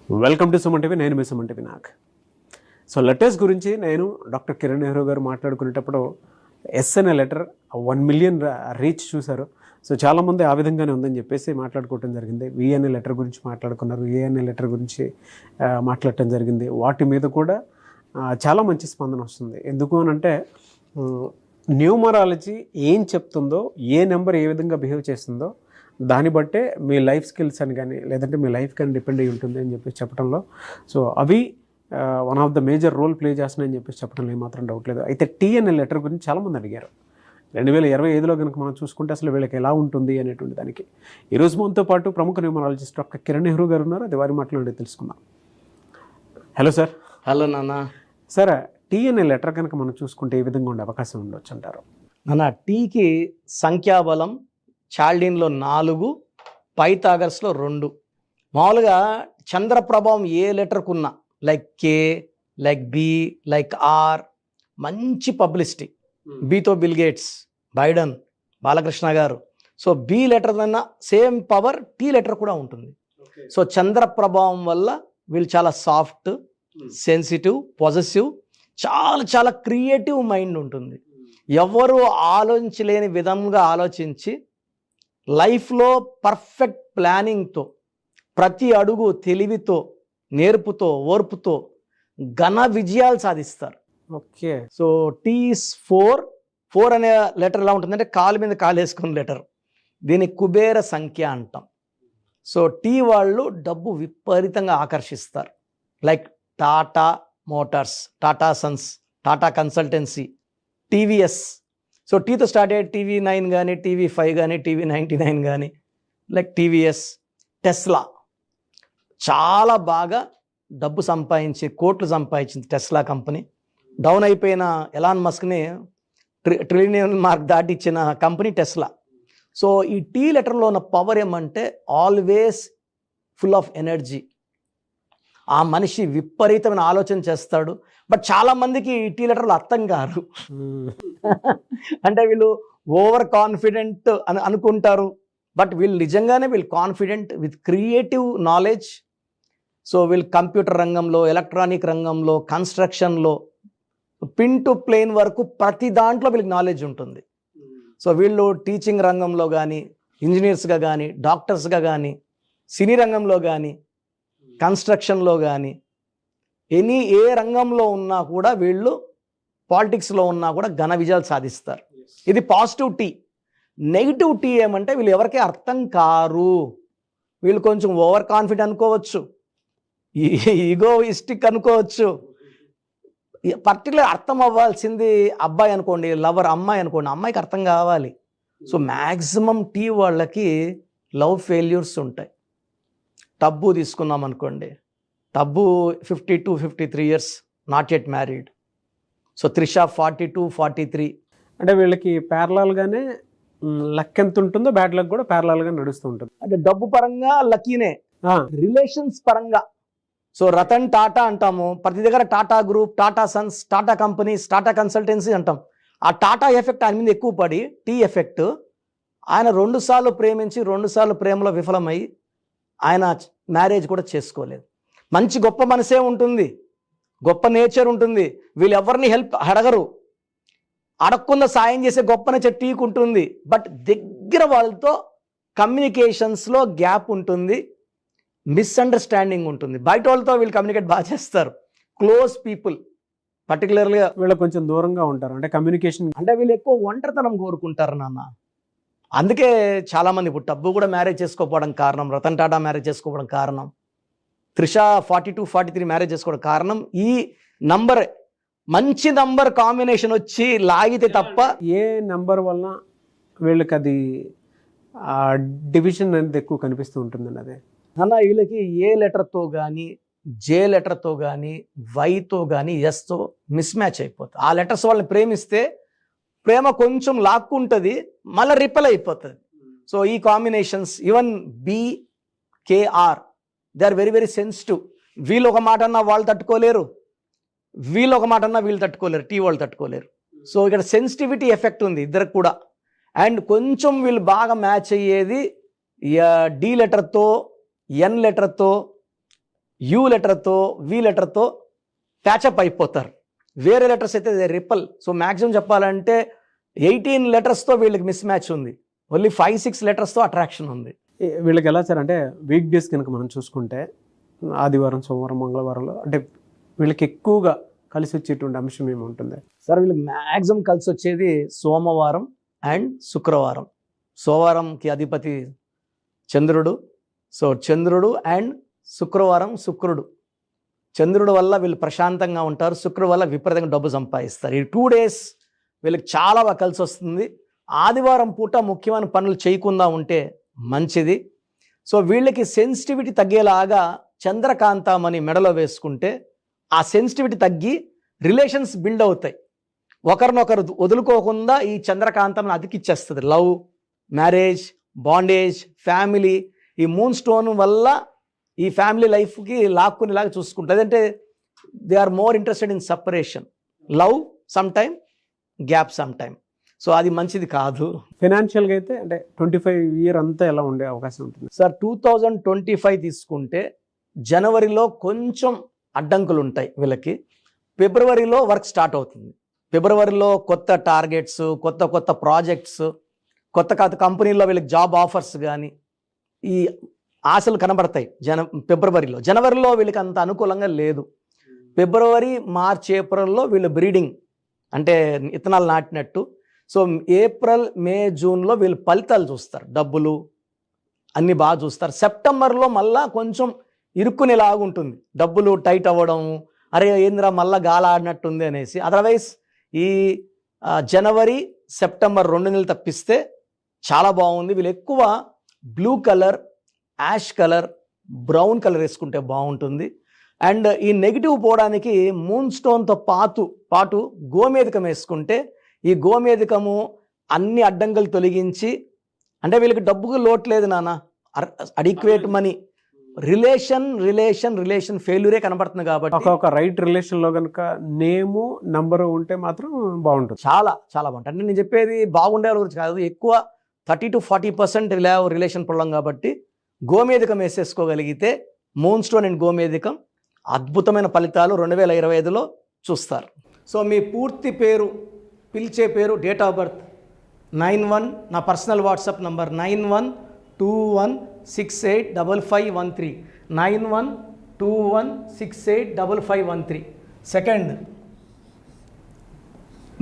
Welcome to Suman TV. నేను మీ Suman TV Nag. So letters గురించి నేను డాక్టర్ కిరణ్ నెహ్రూ గారు మాట్లాడుకునేటప్పుడు ఎస్ అనే లెటర్ 1 మిలియన్ రీచ్ చూశారు. సో చాలామంది ఆ విధంగానే ఉందని చెప్పేసి మాట్లాడుకోవటం జరిగింది. వి అనే లెటర్ గురించి మాట్లాడుకున్నారు, ఏ అనే లెటర్ గురించి మాట్లాడటం జరిగింది. వాటి మీద కూడా చాలా మంచి స్పందన వస్తుంది. ఎందుకు అని అంటే న్యూమరాలజీ ఏం చెప్తుందో, ఏ నెంబర్ ఏ విధంగా బిహేవ్ చేస్తుందో దాన్ని బట్టే మీ లైఫ్ స్కిల్స్ అని కానీ లేదంటే మీ లైఫ్ కానీ డిపెండ్ అయ్యి ఉంటుంది అని చెప్పేసి చెప్పడంలో సో అవి one of the major role play చేస్తున్నాయని చెప్పేసి చెప్పడంలో ఏమాత్రం డౌట్ లేదు. అయితే టీ అనే లెటర్ గురించి చాలామంది అడిగారు. 2025లో కనుక మనం చూసుకుంటే అసలు వీళ్ళకి ఎలా ఉంటుంది అనేటువంటి దానికి ఈరోజు మనతో పాటు ప్రముఖ న్యూమరాలజిస్ట్ డాక్టర్ కిరణ్ నెహ్రూ గారు ఉన్నారు. అది వారి మాట్లాడి తెలుసుకుందాం. Hello sir. హలో నాన్న. సార్, టీ అనే లెటర్ కనుక మనం చూసుకుంటే ఏ విధంగా ఉండే అవకాశం ఉండొచ్చు అంటారు? నాన్న, టీకి సంఖ్యాబలం చాల్డీన్లో 4, పైథాగరస్లో 2. మామూలుగా చంద్ర ప్రభావం ఏ లెటర్కు ఉన్నా, like K, like B, like R, మంచి పబ్లిసిటీ. బితో బిల్ గేట్స్, బైడెన్, బాలకృష్ణ గారు. సో బి లెటర్ అన్న సేమ్ పవర్ టీ లెటర్ కూడా ఉంటుంది. సో చంద్ర ప్రభావం వల్ల వీళ్ళు చాలా సాఫ్ట్, సెన్సిటివ్, పాజిటివ్, చాలా చాలా క్రియేటివ్ మైండ్ ఉంటుంది. ఎవరు ఆలోచించలేని విధంగా ఆలోచించి లైఫ్లో పర్ఫెక్ట్ ప్లానింగ్తో, ప్రతి అడుగు తెలివితో, నేర్పుతో, ఓర్పుతో ఘన విజయాలు సాధిస్తారు. ఓకే. సో టీ ఈస్ 4 అనే లెటర్ ఎలా ఉంటుందంటే కాలు మీద కాలు వేసుకున్న లెటర్. దీన్ని కుబేర సంఖ్య అంటాం. సో టీ వాళ్ళు డబ్బు విపరీతంగా ఆకర్షిస్తారు. Like Tata Motors, Tata Sons, Tata Consultancy, TVS. So టీతో స్టార్ట్ అయ్యే TV9 కానీ, TV5 కానీ, TV99 కానీ, లైక్ టీవీఎస్, టెస్లా. చాలా బాగా డబ్బు సంపాదించి కోట్లు సంపాదించింది టెస్లా కంపెనీ. డౌన్ అయిపోయిన ఎలాన్ మస్క్ని ట్రిలియన్ మార్క్ దాటి ఇచ్చిన కంపెనీ టెస్లా. సో ఈ టీ లెటర్లో ఉన్న పవర్ ఏమంటే ఆల్వేస్ ఫుల్ ఆఫ్ ఎనర్జీ. ఆ మనిషి విపరీతమైన ఆలోచన చేస్తాడు. బట్ చాలా మందికి ఈ టీ లెటర్లు అర్థం కారు. అంటే వీళ్ళు ఓవర్ కాన్ఫిడెంట్ అని అనుకుంటారు. బట్ వీళ్ళు నిజంగానే వీళ్ళు confident with creative knowledge. So వీళ్ళు కంప్యూటర్ రంగంలో, ఎలక్ట్రానిక్ రంగంలో, కన్స్ట్రక్షన్లో, పిన్ టు ప్లేన్ వరకు ప్రతి దాంట్లో వీళ్ళకి నాలెడ్జ్ ఉంటుంది. సో వీళ్ళు టీచింగ్ రంగంలో కానీ, ఇంజనీర్స్గా కానీ, డాక్టర్స్గా కానీ, సినీ రంగంలో కానీ, కన్స్ట్రక్షన్లో కానీ, ఏ రంగంలో ఉన్నా కూడా వీళ్ళు, పాలిటిక్స్లో ఉన్నా కూడా ఘన విజయాలు సాధిస్తారు. ఇది పాజిటివ్ టీ. నెగిటివ్ టీ ఏమంటే వీళ్ళు ఎవరికీ అర్థం కారు. వీళ్ళు కొంచెం ఓవర్ కాన్ఫిడెంట్ అనుకోవచ్చు, ఈగోయిస్టిక్ అనుకోవచ్చు. పర్టికులర్ అర్థం అవ్వాల్సింది అబ్బాయి అనుకోండి, లవర్ అమ్మాయి అనుకోండి, అమ్మాయికి అర్థం కావాలి. సో మ్యాక్సిమం టీ వాళ్ళకి లవ్ ఫెయిల్యూర్స్ ఉంటాయి. టబ్బు తీసుకున్నాం అనుకోండి, tub 52-53 years, not yet married. So Trisha 42-43. అంటే వీళ్ళకి ప్యారలాల్గానే లక్ ఎంత ఉంటుందో బ్యాడ్ లక్ కూడా ప్యారలాల్గా నడుస్తూ ఉంటుంది. అంటే డబ్బు పరంగా లక్కీనే, రిలేషన్స్ పరంగా. సో రతన్ టాటా అంటాము, ప్రతి దగ్గర Tata group, Tata Sons, Tata companies, Tata consultancy అంటాం. ఆ టాటా ఎఫెక్ట్ ఆయన మీద ఎక్కువ పడి, టీ ఎఫెక్ట్, ఆయన 2 సార్లు ప్రేమించి 2 సార్లు ప్రేమలో విఫలమై ఆయన మ్యారేజ్ కూడా చేసుకోలేదు. మంచి గొప్ప మనసే ఉంటుంది, గొప్ప నేచర్ ఉంటుంది. వీళ్ళు ఎవరిని హెల్ప్ అడగరు, అడగకుండా సాయం చేసే గొప్ప నేచర్ టీకి ఉంటుంది. బట్ దగ్గర వాళ్ళతో కమ్యూనికేషన్స్లో గ్యాప్ ఉంటుంది, మిస్అండర్స్టాండింగ్ ఉంటుంది. బయట వాళ్ళతో వీళ్ళు కమ్యూనికేట్ బాగా చేస్తారు. క్లోజ్ పీపుల్ పర్టికులర్గా వీళ్ళు కొంచెం దూరంగా ఉంటారు. అంటే కమ్యూనికేషన్, అంటే వీళ్ళు ఎక్కువ ఒంటరితనం కోరుకుంటారు నాన్న. అందుకే చాలామంది ఇప్పుడు టబ్బు కూడా మ్యారేజ్ చేసుకోకపోవడం కారణం, రతన్ టాటా మ్యారేజ్ చేసుకోవడం కారణం, త్రిష 42-43 మ్యారేజ్ చేసుకోవడం కారణం ఈ నంబర్, మంచి నంబర్ కాంబినేషన్ వచ్చి లాగితే తప్ప. ఏ నెంబర్ వల్ల వీళ్ళకి అది డివిజన్ అనేది ఎక్కువ కనిపిస్తూ ఉంటుందండి. అదే అన్న, వీళ్ళకి ఏ లెటర్తో కానీ, జే లెటర్తో కానీ, వైతో కానీ, ఎస్తో మిస్ మ్యాచ్ అయిపోతుంది. ఆ లెటర్స్ వాళ్ళని ప్రేమిస్తే ప్రేమ కొంచెం లాక్కుంటుంది, మళ్ళీ రిపెల్ అయిపోతుంది. సో ఈ combinations, even BKR, they are very very sensitive. వీళ్ళు ఒక మాట అన్నా వాళ్ళు తట్టుకోలేరు, వీళ్ళు ఒక మాట అన్నా వీళ్ళు తట్టుకోలేరు, టీ వాళ్ళు తట్టుకోలేరు. సో ఇక్కడ సెన్సిటివిటీ ఎఫెక్ట్ ఉంది ఇద్దరికి కూడా. అండ్ కొంచెం వీళ్ళు బాగా మ్యాచ్ అయ్యేది D లెటర్తో, N లెటర్తో, యూ లెటర్తో వి లెటర్తో ప్యాచప్ అయిపోతారు. వేరే లెటర్స్ అయితే రిపల్. సో మ్యాక్సిమం చెప్పాలంటే 18 లెటర్స్తో వీళ్ళకి మిస్ మ్యాచ్ ఉంది, ఓన్లీ 5-6 లెటర్స్తో అట్రాక్షన్ ఉంది. వీళ్ళకి ఎలా సార్ అంటే వీక్ డేస్ కనుక మనం చూసుకుంటే ఆదివారం, సోమవారం, మంగళవారంలో అంటే వీళ్ళకి ఎక్కువగా కలిసి వచ్చేటువంటి అంశం ఏముంటుంది సార్? వీళ్ళకి మ్యాక్సిమం కలిసి వచ్చేది సోమవారం అండ్ శుక్రవారం. సోమవారంకి అధిపతి చంద్రుడు. సో చంద్రుడు అండ్ శుక్రవారం శుక్రుడు. చంద్రుడు వల్ల వీళ్ళు ప్రశాంతంగా ఉంటారు, శుక్రుడు వల్ల విపరీతంగా డబ్బు సంపాదిస్తారు. ఈ 2 days వీళ్ళకి చాలా బాగా కలిసి వస్తుంది. ఆదివారం పూట ముఖ్యమైన పనులు చేయకుండా ఉంటే మంచిది. సో వీళ్ళకి సెన్సిటివిటీ తగ్గేలాగా చంద్రకాంతమని మెడలో వేసుకుంటే ఆ సెన్సిటివిటీ తగ్గి రిలేషన్స్ బిల్డ్ అవుతాయి. ఒకరినొకరు వదులుకోకుండా ఈ చంద్రకాంతం అతికిచ్చేస్తుంది. Love, marriage, bondage, family. ఈ మూన్ స్టోన్ వల్ల ఈ ఫ్యామిలీ లైఫ్కి లాక్కునేలాగా చూసుకుంటుంది. అంటే they are more interested in separation. Love some time, gap some time. So అది మంచిది కాదు. ఫైనాన్షియల్గా అయితే అంటే 25 year అంతా ఎలా ఉండే అవకాశం ఉంటుంది సార్? 2025 తీసుకుంటే జనవరిలో కొంచెం అడ్డంకులు ఉంటాయి వీళ్ళకి. ఫిబ్రవరిలో వర్క్ స్టార్ట్ అవుతుంది. ఫిబ్రవరిలో కొత్త టార్గెట్స్, కొత్త ప్రాజెక్ట్స్, కొత్త కంపెనీల్లో వీళ్ళకి జాబ్ ఆఫర్స్ కానీ ఈ ఆశలు కనబడతాయి ఫిబ్రవరిలో. జనవరిలో వీళ్ళకి అంత అనుకూలంగా లేదు. ఫిబ్రవరి, మార్చ్, ఏప్రిల్లో వీళ్ళు బ్రీడింగ్ అంటే ఇత్తనాలు నాటినట్టు. సో ఏప్రిల్, మే, జూన్లో వీళ్ళు ఫలితాలు చూస్తారు, డబ్బులు అన్నీ బాగా చూస్తారు. సెప్టెంబర్లో మళ్ళా కొంచెం ఇరుక్కునేలాగుంటుంది, డబ్బులు టైట్ అవ్వడం, అరే ఏంద్రా మళ్ళా గాలి ఆడినట్టుంది అనేసి. అదర్వైజ్ ఈ జనవరి, సెప్టెంబర్ 2 నెలలు తప్పిస్తే చాలా బాగుంది. వీళ్ళు ఎక్కువ blue colour, ash colour, brown colour వేసుకుంటే బాగుంటుంది. అండ్ ఈ నెగిటివ్ పోవడానికి మూన్ స్టోన్తో పాటు గోమేధికం వేసుకుంటే ఈ గోమేధికము అన్ని అడ్డంకులు తొలగించి, అంటే వీళ్ళకి డబ్బుకు లోటు లేదు నాన్న, అడిక్వేట్ మనీ, రిలేషన్ ఫెయిల్యూరే కనబడుతుంది. కాబట్టి ఒక రైట్ రిలేషన్లో కనుక నేము నంబరు ఉంటే మాత్రం బాగుంటుంది. చాలా చాలా బాగుంటుంది. అంటే నేను చెప్పేది బాగుండే వాళ్ళ గురించి కాదు, ఎక్కువ 30 to 40% రిలేషన్ పొలం. కాబట్టి గోమేధికం వేసేసుకోగలిగితే మూన్ స్టోన్ అండ్ గోమేధికం అద్భుతమైన ఫలితాలు 2025లో చూస్తారు. సో మీ పూర్తి పేరు, పిలిచే పేరు, డేట్ ఆఫ్ బర్త్ 91, నా personal WhatsApp number 9121685513, 9121685513. Second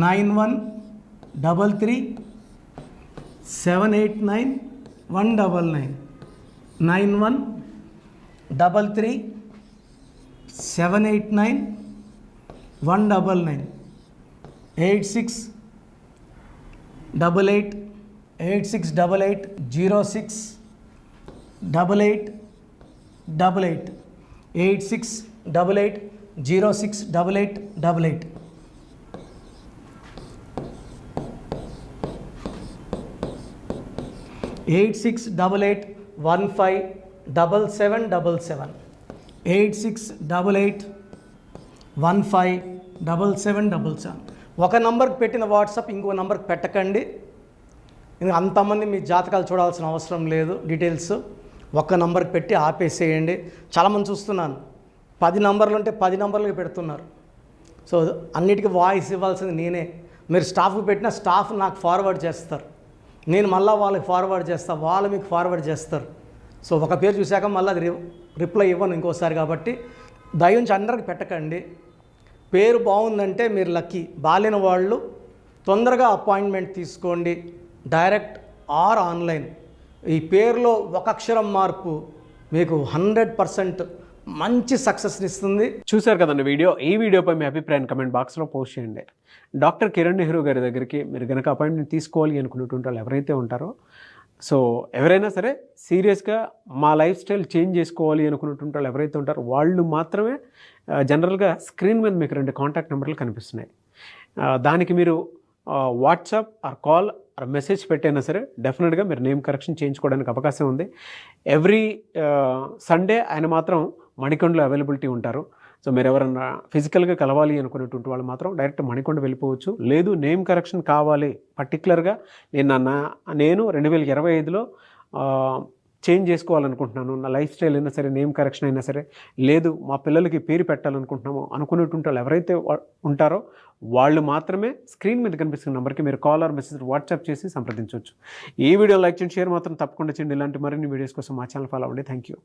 9133789199, 9133789199, 8688068888, 8688068888. Eight 8688157777, 8688157777. ఒక నంబర్కి పెట్టిన వాట్సాప్ ఇంకో నంబర్కి పెట్టకండి. అంతమంది మీ జాతకాలు చూడాల్సిన అవసరం లేదు. డీటెయిల్స్ ఒక్క నంబర్కి పెట్టి ఆపేసేయండి. చాలామంది చూస్తున్నాను 10 నంబర్లు ఉంటే 10 నంబర్లకి పెడుతున్నారు. సో అన్నిటికీ వాయిస్ ఇవ్వాల్సింది నేనే. మీరు స్టాఫ్కి పెట్టిన స్టాఫ్ నాకు ఫార్వర్డ్ చేస్తారు, నేను మళ్ళీ వాళ్ళకి ఫార్వర్డ్ చేస్తాను, వాళ్ళు మీకు ఫార్వర్డ్ చేస్తారు. సో ఒక పేరు చూశాక మళ్ళీ అది రిప్లై ఇవ్వను ఇంకోసారి. కాబట్టి దయించి అందరికి పెట్టకండి. పేరు బాగుందంటే మీరు లక్కీ. బాలేని వాళ్ళు తొందరగా అపాయింట్మెంట్ తీసుకోండి, డైరెక్ట్ ఆర్ ఆన్లైన్. ఈ పేరులో ఒక అక్షరం మార్పు మీకు 100% మంచి సక్సెస్ని ఇస్తుంది. చూశారు కదండి వీడియో. ఈ వీడియోపై మీ అభిప్రాయాన్ని కమెంట్ బాక్స్లో పోస్ట్ చేయండి. డాక్టర్ కిరణ్ నెహ్రూ గారి దగ్గరికి మీరు కనుక అపాయింట్మెంట్ తీసుకోవాలి అనుకున్నటువంటి వాళ్ళు ఎవరైతే ఉంటారో, సో ఎవరైనా సరే సీరియస్గా మా లైఫ్ స్టైల్ చేంజ్ చేసుకోవాలి అనుకున్నటువంటి వాళ్ళు ఎవరైతే ఉంటారో వాళ్ళు మాత్రమే జనరల్గా స్క్రీన్ మీద మీకు 2 కాంటాక్ట్ నెంబర్లు కనిపిస్తున్నాయి. దానికి మీరు WhatsApp or call or message పెట్టైనా సరే డెఫినెట్గా మీరు నేమ్ కరెక్షన్ చేయించుకోవడానికి అవకాశం ఉంది. ఎవ్రీ సండే ఆయన మాత్రం మణికొండలో అవైలబిలిటీ ఉంటారు. సో మీరు ఎవరన్నా ఫిజికల్గా కలవాలి అనుకునేటువంటి వాళ్ళు మాత్రం డైరెక్ట్ మణికొండ వెళ్ళిపోవచ్చు. లేదు నేమ్ కరెక్షన్ కావాలి పర్టికులర్గా నేను 2025లో చేంజ్ చేసుకోవాలనుకుంటున్నాను, నా లైఫ్ స్టైల్ అయినా సరే, నేమ్ కరెక్షన్ అయినా సరే, లేదు మా పిల్లలకి పేరు పెట్టాలనుకుంటున్నాము అనుకునేటువంటి వాళ్ళు ఎవరైతే ఉంటారో వాళ్ళు మాత్రమే స్క్రీన్ మీద కనిపిస్తున్న నెంబర్కి మీరు కాల్ ఆర్ మెసేజ్ వాట్సాప్ చేసి సంప్రదించవచ్చు. ఈ వీడియో లైక్ చేయండి, షేర్ మాత్రం తప్పకుండా చేయండి. ఇలాంటి మరిన్ని వీడియోస్ కోసం మా ఛానల్ ఫాలో అవ్వండి. Thank you.